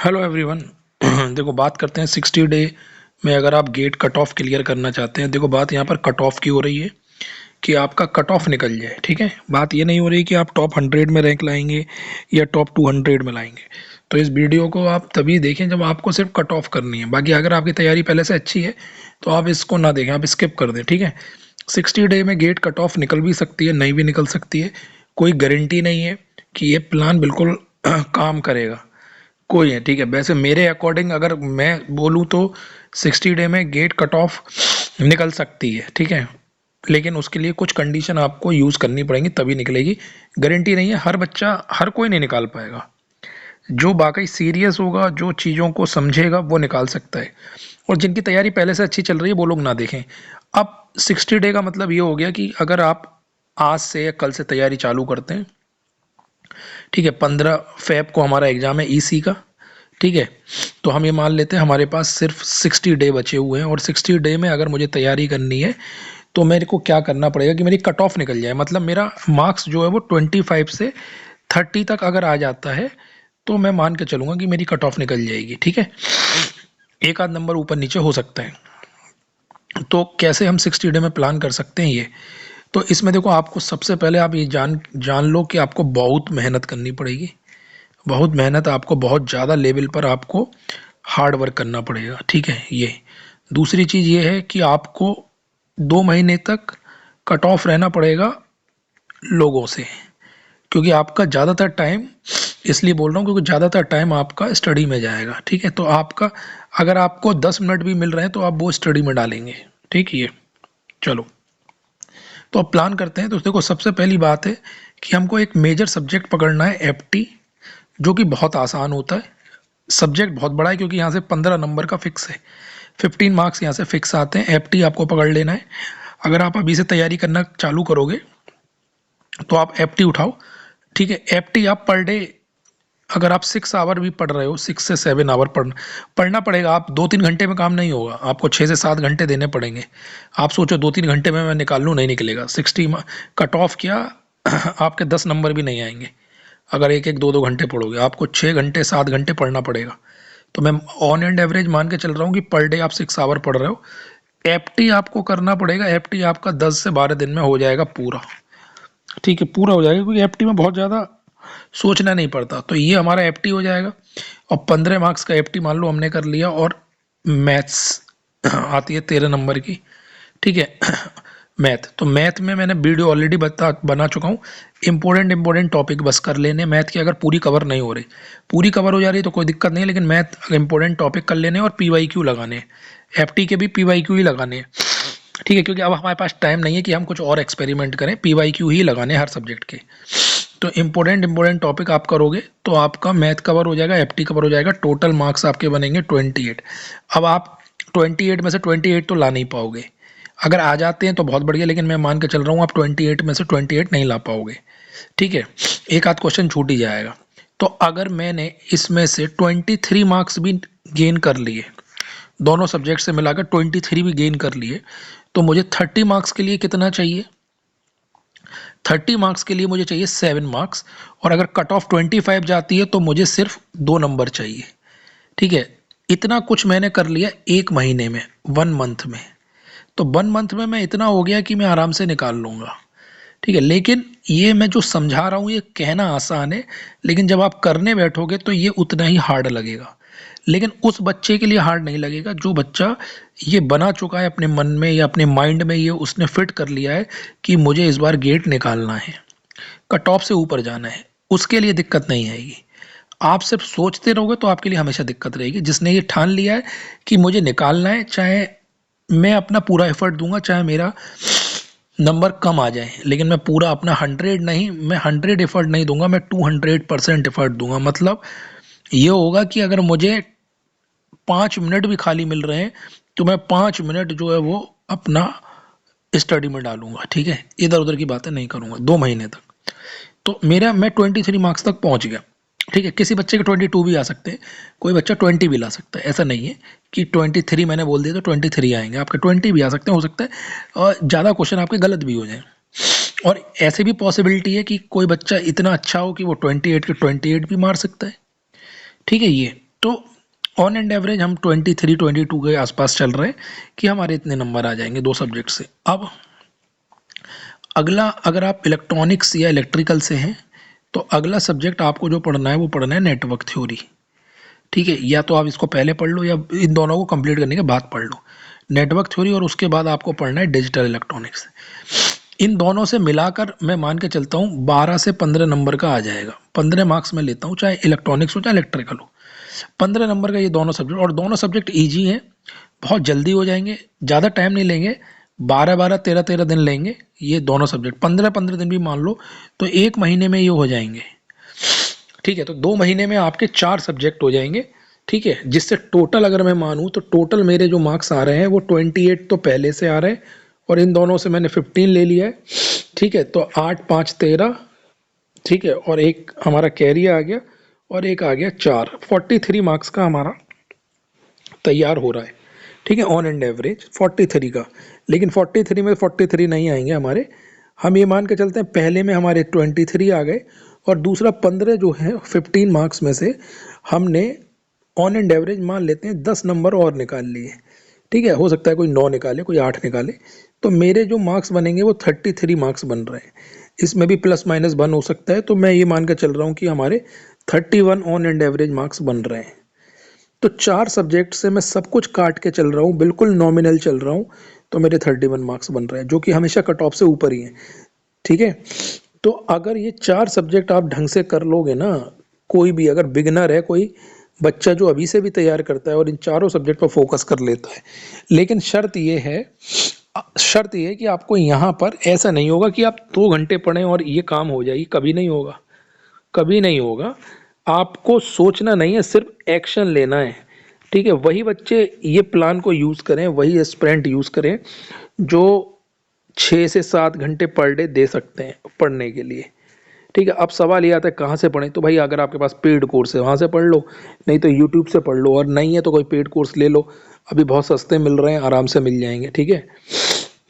Hello everyone. देखो बात करते हैं 60 डे में अगर आप गेट कट ऑफ क्लियर करना चाहते हैं। देखो बात यहाँ पर कट ऑफ की हो रही है कि आपका कट ऑफ निकल जाए। ठीक है, बात ये नहीं हो रही कि आप टॉप 100 में रैंक लाएंगे या टॉप 200 में लाएंगे। तो इस वीडियो को आप तभी देखें जब आपको सिर्फ कट ऑफ करनी है। बाकी अगर आपकी तैयारी पहले से अच्छी है तो आप इसको ना देखें, आप स्किप कर दें। ठीक है, 60 डे में गेट कट ऑफ निकल भी सकती है, नहीं भी निकल सकती है। कोई गारंटी नहीं है कि ये प्लान बिल्कुल काम करेगा, कोई है। ठीक है, वैसे मेरे अकॉर्डिंग अगर मैं बोलूँ तो 60 डे में गेट कट ऑफ निकल सकती है। ठीक है, लेकिन उसके लिए कुछ कंडीशन आपको यूज़ करनी पड़ेंगी तभी निकलेगी। गारंटी नहीं है, हर बच्चा हर कोई नहीं निकाल पाएगा। जो वाकई सीरियस होगा, जो चीज़ों को समझेगा वो निकाल सकता है। और जिनकी तैयारी पहले से अच्छी चल रही है वो लोग ना देखें। अब 60 डे का मतलब ये हो गया कि अगर आप आज से या कल से तैयारी चालू करते हैं, ठीक है, 15 फेब को हमारा एग्ज़ाम है ईसी का। ठीक है, तो हम ये मान लेते हैं हमारे पास सिर्फ 60 डे बचे हुए हैं और 60 डे में अगर मुझे तैयारी करनी है तो मेरे को क्या करना पड़ेगा कि मेरी कट ऑफ निकल जाए। मतलब मेरा मार्क्स जो है वो 25 से 30 तक अगर आ जाता है तो मैं मान के चलूँगा कि मेरी कट ऑफ निकल जाएगी। ठीक है, एक आध नंबर ऊपर नीचे हो सकता है। तो कैसे हम 60 डे में प्लान कर सकते हैं ये? तो इसमें देखो, आपको सबसे पहले आप ये जान जान लो कि आपको बहुत मेहनत करनी पड़ेगी। बहुत मेहनत, आपको बहुत ज़्यादा लेवल पर आपको हार्ड वर्क करना पड़ेगा। ठीक है, ये दूसरी चीज़ ये है कि आपको 2 महीने तक कट ऑफ रहना पड़ेगा लोगों से, क्योंकि आपका ज़्यादातर टाइम, इसलिए बोल रहा हूँ क्योंकि ज़्यादातर टाइम आपका स्टडी में जाएगा। ठीक है, तो आपका अगर आपको 10 मिनट भी मिल रहे हैं तो आप वो स्टडी में डालेंगे। ठीक है, ये चलो तो अब प्लान करते हैं। तो देखो सबसे पहली बात है कि हमको एक मेजर सब्जेक्ट पकड़ना है, एफटी, जो कि बहुत आसान होता है। सब्जेक्ट बहुत बड़ा है क्योंकि यहाँ से 15 नंबर का फिक्स है, 15 मार्क्स यहाँ से फिक्स आते हैं। एफटी आपको पकड़ लेना है। अगर आप अभी से तैयारी करना चालू करोगे तो आप एफटी उठाओ। ठीक है, एफटी आप पर डे अगर आप 6 आवर भी पढ़ रहे हो, 6 से 7 आवर पढ़ना पड़ेगा। आप 2-3 घंटे में काम नहीं होगा, आपको 6 से 7 घंटे देने पड़ेंगे। आप सोचो 2-3 घंटे में मैं निकाल लूँ, नहीं निकलेगा। 60 कट ऑफ किया, आपके 10 नंबर भी नहीं आएंगे अगर एक एक 2-2 घंटे पढ़ोगे। आपको 6 घंटे 7 घंटे पढ़ना पड़ेगा। तो मैं ऑन एंड एवरेज मान के चल रहा हूँ कि पर डे आप 6 आवर पढ़ रहे हो। एफटी आपको करना पड़ेगा। एफटी आपका 10 से 12 दिन में हो जाएगा पूरा। ठीक है, पूरा हो जाएगा क्योंकि एफटी में बहुत ज़्यादा सोचना नहीं पड़ता। तो ये हमारा एफटी हो जाएगा और 15 मार्क्स का एफटी मान लो हमने कर लिया। और मैथ्स आती है 13 नंबर की। ठीक है, मैथ, तो मैथ में मैंने वीडियो ऑलरेडी बना चुका हूँ। इंपॉर्टेंट टॉपिक बस कर लेने मैथ की। अगर पूरी कवर नहीं हो रही, पूरी कवर हो जा रही है तो कोई दिक्कत नहीं है, लेकिन मैथ इंपॉर्टेंट टॉपिक कर लेने और पीवाईक्यू लगाने हैं। एफटी के भी पीवाईक्यू ही लगाने हैं। ठीक है, क्योंकि अब हमारे पास टाइम नहीं है कि हम कुछ और एक्सपेरिमेंट करें, पीवाईक्यू ही लगाने हर सब्जेक्ट के। तो इंपॉर्टेंट टॉपिक आप करोगे तो आपका मैथ कवर हो जाएगा, एफटी कवर हो जाएगा। टोटल मार्क्स आपके बनेंगे 28। अब आप 28 में से 28 तो ला नहीं पाओगे। अगर आ जाते हैं तो बहुत बढ़िया, लेकिन मैं मान के चल रहा हूँ आप 28 में से 28 नहीं ला पाओगे। ठीक है, एक आध क्वेश्चन छूट ही जाएगा। तो अगर मैंने इसमें से 23 मार्क्स भी गेन कर लिए, दोनों सब्जेक्ट से मिलाकर 23 भी गेन कर लिए, तो मुझे 30 मार्क्स के लिए कितना चाहिए? 30 मार्क्स के लिए मुझे चाहिए 7 मार्क्स। और अगर कट ऑफ 25 जाती है तो मुझे सिर्फ 2 नंबर चाहिए। ठीक है, इतना कुछ मैंने कर लिया 1 महीने में, 1 मंथ में। तो 1 मंथ में मैं इतना हो गया कि मैं आराम से निकाल लूँगा। ठीक है, लेकिन ये मैं जो समझा रहा हूँ ये कहना आसान है, लेकिन जब आप करने बैठोगे तो ये उतना ही हार्ड लगेगा। लेकिन उस बच्चे के लिए हार्ड नहीं लगेगा जो बच्चा ये बना चुका है अपने मन में या अपने माइंड में, ये उसने फिट कर लिया है कि मुझे इस बार गेट निकालना है, कट ऑफ से ऊपर जाना है। उसके लिए दिक्कत नहीं आएगी। आप सिर्फ सोचते रहोगे तो आपके लिए हमेशा दिक्कत रहेगी। जिसने ये ठान लिया है कि मुझे निकालना है, चाहे मैं अपना पूरा एफर्ट दूंगा, चाहे मेरा नंबर कम आ जाए, लेकिन मैं पूरा अपना 100 नहीं, मैं 100 एफर्ट नहीं दूंगा, मैं 200% एफर्ट दूंगा। मतलब ये होगा कि अगर मुझे 5 मिनट भी खाली मिल रहे हैं तो मैं 5 मिनट जो है वो अपना स्टडी में डालूंगा। ठीक है, इधर उधर की बातें नहीं करूंगा 2 महीने तक। तो मैं 23 मार्क्स तक पहुंच गया। ठीक है, किसी बच्चे के 22 भी आ सकते हैं, कोई बच्चा 20 भी ला सकता है। ऐसा नहीं है कि 23 मैंने बोल दिया तो 23 आएंगे, आपके 20 भी आ सकते हैं, हो सकता है और ज़्यादा क्वेश्चन आपके गलत भी हो जाए। और ऐसे भी पॉसिबिलिटी है कि कोई बच्चा इतना अच्छा हो कि वो 28 के 28 भी मार सकता है। ठीक है, ये तो ऑन एंड एवरेज हम 23-22 के आसपास चल रहे हैं कि हमारे इतने नंबर आ जाएंगे 2 सब्जेक्ट से। अब अगला, अगर आप इलेक्ट्रॉनिक्स या इलेक्ट्रिकल से हैं तो अगला सब्जेक्ट आपको जो पढ़ना है वो पढ़ना है नेटवर्क थ्योरी। ठीक है, या तो आप इसको पहले पढ़ लो या इन दोनों को कंप्लीट करने के बाद पढ़ लो, नेटवर्क थ्योरी, और उसके बाद आपको पढ़ना है डिजिटल इलेक्ट्रॉनिक्स। इन दोनों से मिलाकर मैं मान के चलता हूँ 12 से 15 नंबर का आ जाएगा। 15 मार्क्स में लेता हूँ, चाहे इलेक्ट्रॉनिक्स हो चाहे इलेक्ट्रिकल हो। 15 नंबर का ये दोनों सब्जेक्ट, और दोनों सब्जेक्ट ईजी हैं, बहुत जल्दी हो जाएंगे, ज़्यादा टाइम नहीं लेंगे, 12-12 13-13 दिन लेंगे ये दोनों सब्जेक्ट। 15-15 दिन भी मान लो तो 1 महीने में ये हो जाएंगे। ठीक है, तो 2 महीने में आपके 4 सब्जेक्ट हो जाएंगे। ठीक है, जिससे टोटल अगर मैं मानूँ तो टोटल मेरे जो मार्क्स आ रहे हैं वो 28 तो पहले से आ रहे हैं, और इन दोनों से मैंने 15 ले लिया है। ठीक है, तो 8 5 13। ठीक है, और एक हमारा कैरी आ गया, और एक आ गया 4, 43 मार्क्स का हमारा तैयार हो रहा है। ठीक है, ऑन एंड एवरेज 43 का। लेकिन 43 में 43 नहीं आएंगे हमारे, हम ये मान के चलते हैं पहले में हमारे 23 आ गए, और दूसरा 15 जो है 15 मार्क्स में से हमने ऑन एंड एवरेज मान लेते हैं 10 नंबर और निकाल लिए। ठीक है, हो सकता है कोई 9 निकाले, कोई 8 निकाले, तो मेरे जो मार्क्स बनेंगे वो 33 मार्क्स बन रहे हैं। इसमें भी प्लस माइनस 1 हो सकता है, तो मैं ये मान के चल रहा हूँ कि हमारे 31 ऑन एंड एवरेज मार्क्स बन रहे हैं। तो 4 सब्जेक्ट से मैं सब कुछ काट के चल रहा हूँ, बिल्कुल नॉमिनल चल रहा हूँ, तो मेरे 31 मार्क्स बन रहे हैं, जो कि हमेशा कट ऑफ से ऊपर ही है। ठीक है, तो अगर ये 4 सब्जेक्ट आप ढंग से कर लोगे ना, कोई भी अगर बिगनर है, कोई बच्चा जो अभी से भी तैयार करता है और इन चारों सब्जेक्ट पर फोकस कर लेता है, लेकिन शर्त ये है कि आपको यहाँ पर ऐसा नहीं होगा कि आप 2 घंटे पढ़ें और ये काम हो जाएगी, कभी नहीं होगा, कभी नहीं होगा। आपको सोचना नहीं है, सिर्फ एक्शन लेना है। ठीक है, वही बच्चे ये प्लान को यूज़ करें, वही स्प्रिंट यूज़ करें जो 6 से 7 घंटे पर डे दे सकते हैं पढ़ने के लिए। ठीक है, अब सवाल ये आता है कहाँ से पढ़ें, तो भाई अगर आपके पास पेड कोर्स है वहाँ से पढ़ लो, नहीं तो यूट्यूब से पढ़ लो, और नहीं है तो कोई पेड कोर्स ले लो, अभी बहुत सस्ते मिल रहे हैं, आराम से मिल जाएंगे। ठीक है,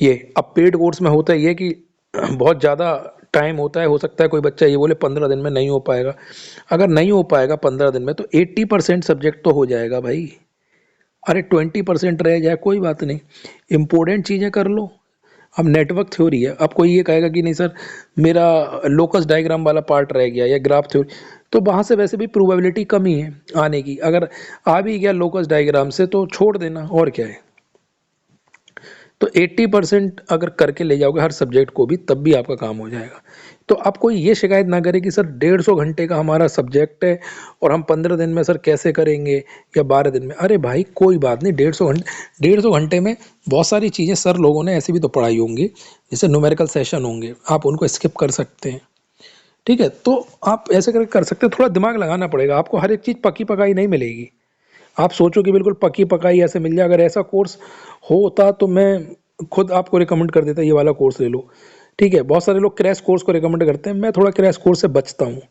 ये अब पेड कोर्स में होता ही है कि बहुत ज़्यादा टाइम होता है, हो सकता है कोई बच्चा ये बोले 15 दिन में नहीं हो पाएगा। अगर नहीं हो पाएगा 15 दिन में तो 80% सब्जेक्ट तो हो जाएगा भाई। अरे 20% रह जाए कोई बात नहीं, इम्पोर्टेंट चीज़ें कर लो। अब नेटवर्क थ्योरी है, अब कोई ये कहेगा कि नहीं सर मेरा लोकस डायग्राम वाला पार्ट रह गया या ग्राफ थ्योरी, तो वहाँ से वैसे भी प्रोबेबिलिटी कम ही है आने की। अगर आ भी गया लोकस डायग्राम से तो छोड़ देना, और क्या है। तो 80% अगर करके ले जाओगे हर सब्जेक्ट को भी, तब भी आपका काम हो जाएगा। तो आप कोई ये शिकायत ना करे कि सर 150 घंटे का हमारा सब्जेक्ट है और हम 15 दिन में सर कैसे करेंगे या 12 दिन में। अरे भाई कोई बात नहीं, 150 घंटे में बहुत सारी चीज़ें सर लोगों ने ऐसे भी तो पढ़ाई होंगी, जैसे न्यूमेरिकल सेशन होंगे, आप उनको स्किप कर सकते हैं। ठीक है, तो आप ऐसे करके कर सकते हैं, थोड़ा दिमाग लगाना पड़ेगा आपको, हर एक चीज़ पकी पकाई नहीं मिलेगी। आप सोचो कि बिल्कुल पकी पकाई ऐसे मिल जाए, अगर ऐसा कोर्स होता तो मैं खुद आपको रिकमेंड कर देता ये वाला कोर्स ले लो। ठीक है, बहुत सारे लोग क्रैश कोर्स को रिकमेंड करते हैं, मैं थोड़ा क्रैश कोर्स से बचता हूँ,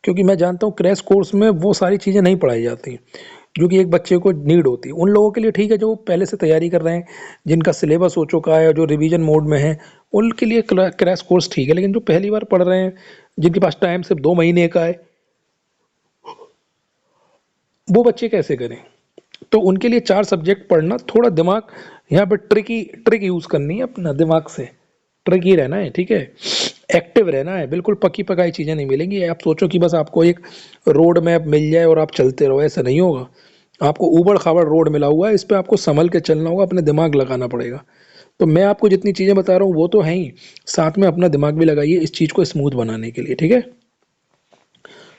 क्योंकि मैं जानता हूँ क्रैश कोर्स में वो सारी चीज़ें नहीं पढ़ाई जाती जो कि एक बच्चे को नीड होती है। उन लोगों के लिए ठीक है जो पहले से तैयारी कर रहे हैं, जिनका सिलेबस हो चुका है, जो रिवीजन मोड में है, उनके लिए क्रैश कोर्स ठीक है। लेकिन जो पहली बार पढ़ रहे हैं, जिनके पास टाइम सिर्फ 2 महीने का है, वो बच्चे कैसे करें। तो उनके लिए 4 सब्जेक्ट पढ़ना, थोड़ा दिमाग यहाँ पे ट्रिक यूज़ करनी है, अपना दिमाग से ट्रिक ही रहना है। ठीक है, एक्टिव रहना है, बिल्कुल पकी पकाई चीज़ें नहीं मिलेंगी। आप सोचो कि बस आपको एक रोड मैप मिल जाए और आप चलते रहो, ऐसा नहीं होगा। आपको ऊबड़ खाबड़ रोड मिला हुआ है, इस पर आपको संभल के चलना होगा, अपने दिमाग लगाना पड़ेगा। तो मैं आपको जितनी चीज़ें बता रहा हूँ वो तो है ही, साथ में अपना दिमाग भी लगाइए इस चीज़ को स्मूथ बनाने के लिए। ठीक है,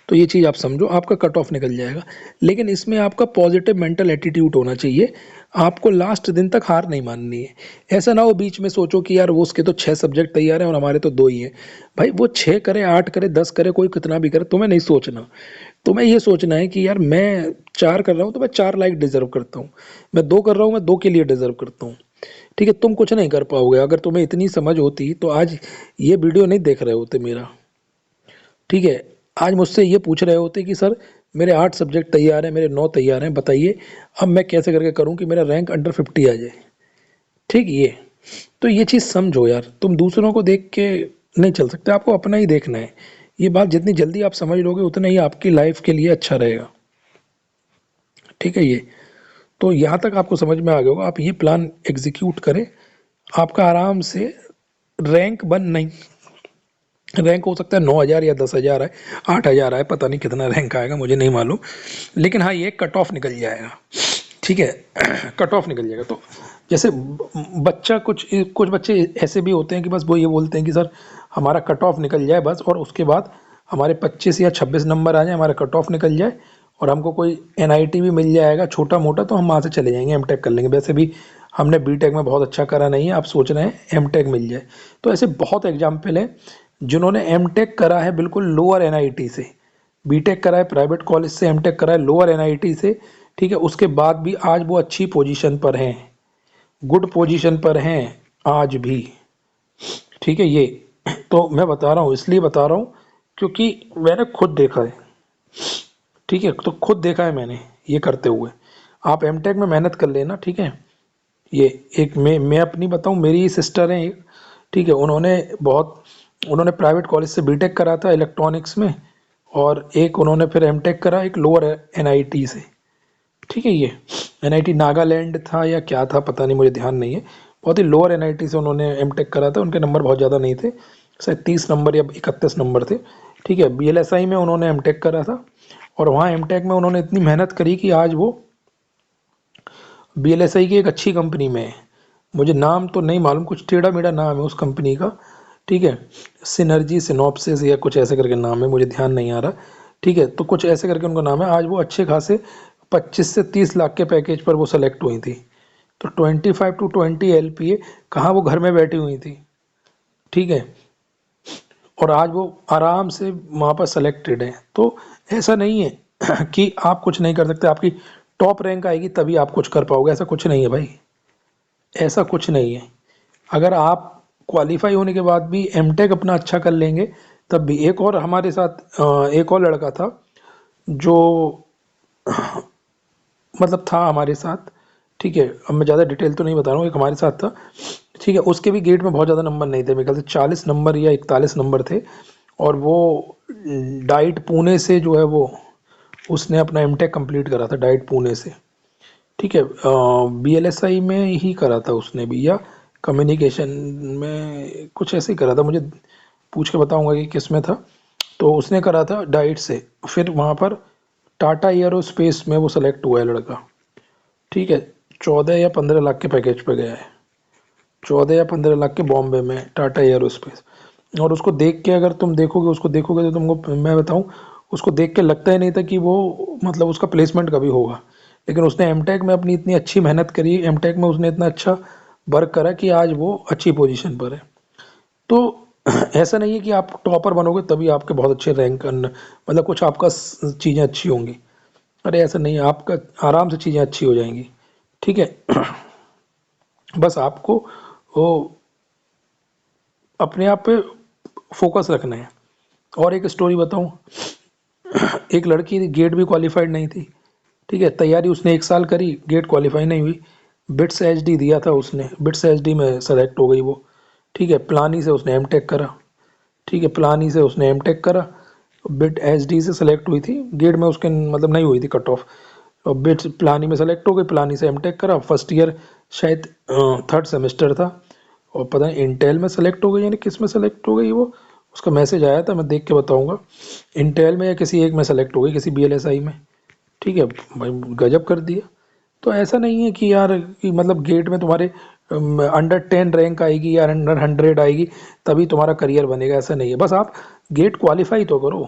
तो ये चीज़ आप समझो, आपका कट ऑफ निकल जाएगा। लेकिन इसमें आपका पॉजिटिव मेंटल एटीट्यूड होना चाहिए, आपको लास्ट दिन तक हार नहीं माननी है। ऐसा ना हो बीच में सोचो कि यार वो उसके तो 6 सब्जेक्ट तैयार हैं और हमारे तो 2 ही हैं। भाई वो 6 करे, 8 करे, 10 करे, कोई कितना भी करे, तुम्हें नहीं सोचना। तुम्हें ये सोचना है कि यार मैं 4 कर रहा हूँ तो मैं 4 लाइक डिजर्व करता हूँ, मैं 2 कर रहा हूँ मैं 2 के लिए डिजर्व करता हूँ। ठीक है, तुम कुछ नहीं कर पाओगे। अगर तुम्हें इतनी समझ होती तो आज ये वीडियो नहीं देख रहे होते मेरा। ठीक है, आज मुझसे ये पूछ रहे होते कि सर मेरे 8 सब्जेक्ट तैयार हैं, मेरे 9 तैयार हैं, बताइए अब मैं कैसे करके करूं कि मेरा रैंक अंडर 50 आ जाए। ठीक, ये तो ये चीज़ समझो यार, तुम दूसरों को देख के नहीं चल सकते, आपको अपना ही देखना है। ये बात जितनी जल्दी आप समझ लोगे उतना ही आपकी लाइफ के लिए अच्छा रहेगा। ठीक है ये। तो यहाँ तक आपको समझ में आ गया होगा, आप ये प्लान एग्जीक्यूट करें, आपका आराम से रैंक बन नहीं, रैंक हो सकता है 9,000 या 10,000 है, 8,000 है, पता नहीं कितना रैंक आएगा मुझे नहीं मालूम, लेकिन हाँ ये कट ऑफ निकल जाएगा। ठीक है कट ऑफ निकल जाएगा। तो जैसे बच्चा कुछ कुछ बच्चे ऐसे भी होते हैं कि बस वो ये बोलते हैं कि सर हमारा कट ऑफ निकल जाए बस, और उसके बाद हमारे 25 या 26 नंबर आ जाए, हमारा कट ऑफ निकल जाए और हमको कोई एनआईटी भी मिल जाएगा छोटा मोटा, तो हम वहाँ से चले जाएंगे, एमटेक कर लेंगे। वैसे भी हमने बीटेक में बहुत अच्छा करा नहीं है, आप सोच रहे हैं एमटेक मिल जाए। तो ऐसे बहुत एग्जाम्पल हैं जिन्होंने एमटेक करा है बिल्कुल लोअर एनआईटी से, बीटेक करा है प्राइवेट कॉलेज से, एमटेक करा है लोअर एनआईटी से, ठीक है, उसके बाद भी आज वो अच्छी पोजीशन पर हैं, गुड पोजीशन पर हैं आज भी। ठीक है ये तो मैं बता रहा हूँ, इसलिए बता रहा हूँ क्योंकि मैंने खुद देखा है। ठीक है तो खुद देखा है मैंने ये करते हुए। आप एमटेक में मेहनत कर लेना, ठीक है। ये एक मैं अपनी बताऊँ, मेरी सिस्टर हैं एक, ठीक है, उन्होंने प्राइवेट कॉलेज से बीटेक करा था इलेक्ट्रॉनिक्स में, और एक उन्होंने फिर एमटेक करा एक लोअर एनआईटी से। ठीक है ये एनआईटी नागालैंड था या क्या था पता नहीं, मुझे ध्यान नहीं है। बहुत ही लोअर एनआईटी से उन्होंने एमटेक करा था, उनके नंबर बहुत ज़्यादा नहीं थे, शायद 30 नंबर या 31 नंबर थे। ठीक है बीएलएसआई में उन्होंने एमटेक करा था, और वहाँ एमटेक में उन्होंने इतनी मेहनत करी कि आज वो बीएलएसआई की एक अच्छी कंपनी में है। मुझे नाम तो नहीं मालूम, कुछ टेढ़ा मेढ़ा नाम है उस कंपनी का। ठीक है सिनर्जी सिनॉप्सिस या कुछ ऐसे करके नाम है, मुझे ध्यान नहीं आ रहा। ठीक है तो कुछ ऐसे करके उनका नाम है। आज वो अच्छे खासे 25 से 30 लाख के पैकेज पर वो सेलेक्ट हुई थी। तो 25 to 20 LPA कहाँ वो घर में बैठी हुई थी। ठीक है और आज वो आराम से वहाँ पर सेलेक्टेड है। तो ऐसा नहीं है कि आप कुछ नहीं कर सकते, आपकी टॉप रैंक आएगी तभी आप कुछ कर पाओगे, ऐसा कुछ नहीं है भाई, ऐसा कुछ नहीं है। अगर आप क्वालिफाई होने के बाद भी एमटेक अपना अच्छा कर लेंगे तब भी। एक और हमारे साथ एक और लड़का था जो मतलब था हमारे साथ, ठीक है, अब मैं ज़्यादा डिटेल तो नहीं बता रहा हूँ, एक हमारे साथ था। ठीक है उसके भी गेट में बहुत ज़्यादा नंबर नहीं थे, मेरे ख्याल से 40 नंबर या 41 नंबर थे, और वो डाइट पुणे से जो है वो उसने अपना एमटेक कंप्लीट करा था डाइट पुणे से। ठीक है बीएलएसआई में ही करा था उसने भी, या कम्युनिकेशन में कुछ ऐसे ही करा था, मुझे पूछ के बताऊंगा कि किस में था। तो उसने करा था डाइट से, फिर वहाँ पर टाटा एयरोस्पेस में वो सेलेक्ट हुआ है लड़का। ठीक है 14 या 15 लाख के पैकेज पे गया है, 14 या 15 लाख के बॉम्बे में टाटा एयरोस्पेस। और उसको देख के अगर तुम देखोगे, उसको देखोगे तो तुमको मैं बताऊं, उसको देख के लगता ही नहीं था कि वो मतलब उसका प्लेसमेंट कभी होगा। लेकिन उसने एमटेक में अपनी इतनी अच्छी मेहनत करी, एमटेक में उसने इतना अच्छा वर्क करा कि आज वो अच्छी पोजीशन पर है। तो ऐसा नहीं है कि आप टॉपर बनोगे तभी आपके बहुत अच्छे रैंक मतलब कुछ आपका चीज़ें अच्छी होंगी। अरे ऐसा नहीं है, आपका आराम से चीज़ें अच्छी हो जाएंगी। ठीक है बस आपको वो अपने आप पे फोकस रखना है। और एक स्टोरी बताऊं, एक लड़की थी, गेट भी क्वालिफाइड नहीं थी। ठीक है तैयारी उसने 1 साल करी, गेट क्वालिफाई नहीं हुई, बिट्स एचडी दिया था उसने, बिट्स एचडी में सेलेक्ट हो गई वो। ठीक है प्लानी से उसने एमटेक करा, ठीक है प्लानी से उसने एमटेक करा, बिट एचडी से सेलेक्ट हुई थी, गेट में उसके मतलब नहीं हुई थी कट ऑफ, और बिट्स प्लानी में सेलेक्ट हो गई, प्लानी से एमटेक करा, फर्स्ट ईयर शायद 3rd सेमेस्टर था, और पता नहीं इंटेल में सेलेक्ट हो गई यानी किस में सेलेक्ट हो गई वो, उसका मैसेज आया था, मैं देख के बताऊंगा, इंटेल में या किसी एक में सेलेक्ट हो गई, किसी बीएलएसआई में। ठीक है भाई गजब कर दिया। तो ऐसा नहीं है कि यार कि मतलब गेट में तुम्हारे अंडर 10 रैंक आएगी या अंडर 100 आएगी तभी तुम्हारा करियर बनेगा, ऐसा नहीं है। बस आप गेट क्वालिफाई तो करो,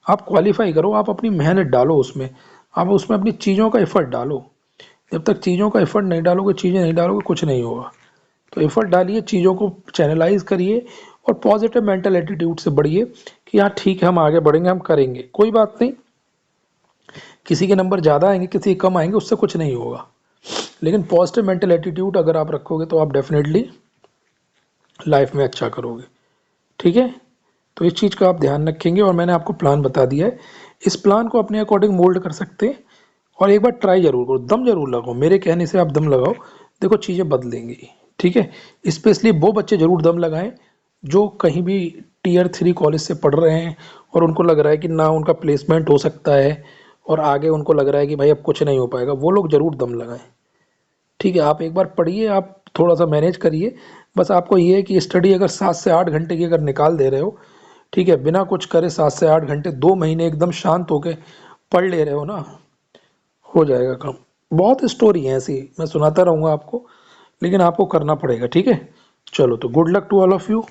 आप क्वालिफाई करो, आप अपनी मेहनत डालो उसमें, आप उसमें अपनी चीज़ों का एफर्ट डालो। जब तक चीज़ों का एफर्ट नहीं डालोगे, चीज़ें नहीं डालोगे, कुछ नहीं होगा। तो एफर्ट डालिए, चीज़ों को चैनलाइज करिए, और पॉजिटिव मेंटल एटीट्यूड से बढ़िए कि हाँ ठीक है हम आगे बढ़ेंगे, हम करेंगे, कोई बात नहीं। किसी के नंबर ज़्यादा आएंगे, किसी के कम आएंगे, उससे कुछ नहीं होगा। लेकिन पॉजिटिव मेंटल एटीट्यूड अगर आप रखोगे तो आप डेफिनेटली लाइफ में अच्छा करोगे। ठीक है तो इस चीज़ का आप ध्यान रखेंगे, और मैंने आपको प्लान बता दिया है, इस प्लान को अपने अकॉर्डिंग मोल्ड कर सकते हैं। और एक बार ट्राई जरूर करो, दम जरूर लगाओ, मेरे कहने से आप दम लगाओ, देखो चीज़ें बदलेंगी। ठीक है स्पेशली वो बच्चे जरूर दम लगाएं जो कहीं भी Tier 3 कॉलेज से पढ़ रहे हैं और उनको लग रहा है कि ना उनका प्लेसमेंट हो सकता है, और आगे उनको लग रहा है कि भाई अब कुछ नहीं हो पाएगा, वो लोग ज़रूर दम लगाएं। ठीक है, आप एक बार पढ़िए, आप थोड़ा सा मैनेज करिए। बस आपको ये है कि स्टडी अगर 7 से 8 घंटे की अगर निकाल दे रहे हो, ठीक है, बिना कुछ करे 7 से 8 घंटे 2 महीने एकदम शांत होके पढ़ ले रहे हो ना, हो जाएगा काम। बहुत स्टोरी है ऐसी, मैं सुनाता रहूँगा आपको, लेकिन आपको करना पड़ेगा। ठीक है, चलो तो good luck to all of you.